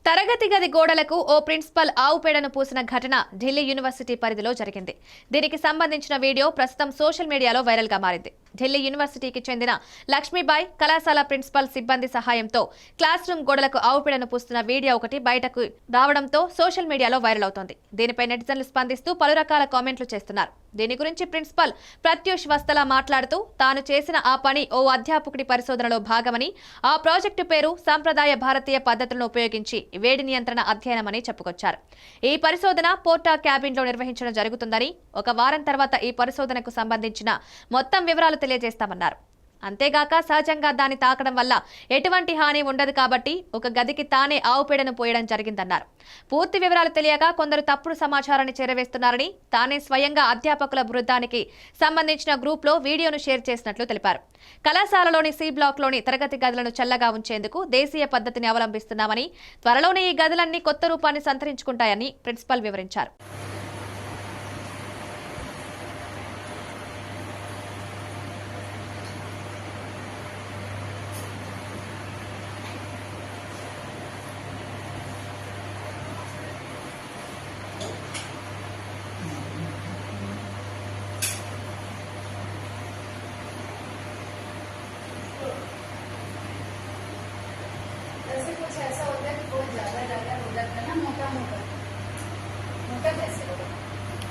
తరగతి గది గోడలకు ఓ ప్రిన్సిపల్ ఆవు పేడను పూసిన ఘటన ఢిల్లీ యూనివర్సిటీ పరిధిలో జరిగింది. దీనికి సంబంధించిన వీడియో ప్రస్తుతం సోషల్ మీడియాలో వైరల్ గా మారింది. ఢిల్లీ యూనివర్సిటీకి చెందిన లక్ష్మీబాయి కళాశాల ప్రిన్సిపల్ సిబ్బంది సహాయంతో క్లాస్ రూమ్ గోడలకు ఆవు పేడను పూస్తున్న వీడియో ఒకటి బయటకు రావడంతో సోషల్ మీడియాలో వైరల్ అవుతోంది. దీనిపై నెటిజన్లు స్పందిస్తూ పలు రకాల కామెంట్లు చేస్తున్నారు. దీని గురించి ప్రిన్సిపల్ ప్రత్యూష్ వస్తలా మాట్లాడుతూ తాను చేసిన ఆ పని ఓ అధ్యాపకుడి పరిశోధనలో భాగమని, ఆ ప్రాజెక్టు పేరు సంప్రదాయ భారతీయ పద్ధతులను ఉపయోగించి వేడి నియంత్రణ అధ్యయనమని చెప్పుకొచ్చారు. ఈ పరిశోధన పోర్టా క్యాబిన్ లో నిర్వహించడం జరుగుతుందని, ఒక వారం తర్వాత ఈ పరిశోధనకు సంబంధించిన మొత్తం వివరాలు తెలియజేస్తామన్నారు. అంతేగాక సహజంగా దాన్ని తాకడం వల్ల ఎటువంటి హాని ఉండదు కాబట్టి ఒక గదికి తానే ఆవు పేడను పోయడం జరిగిందన్నారు. పూర్తి వివరాలు తెలియక కొందరు తప్పుడు సమాచారాన్ని చేరవేస్తున్నారని, తానే స్వయంగా అధ్యాపకుల బృందానికి సంబంధించిన గ్రూప్ లో వీడియోను షేర్ చేసినట్లు తెలిపారు. కళాశాలలోని సి బ్లాక్ లోని తరగతి గదులను చల్లగా ఉంచేందుకు దేశీయ పద్ధతిని అవలంబిస్తున్నామని, త్వరలోనే ఈ గదులన్నీ కొత్త రూపాన్ని సంతరించుకుంటాయని ప్రిన్సిపల్ వివరించారు. ऐसे कुछ ऐसा होता है कि बहुत ज्यादा उधर का ना मोटा मोटा मोटा जैसे होता है।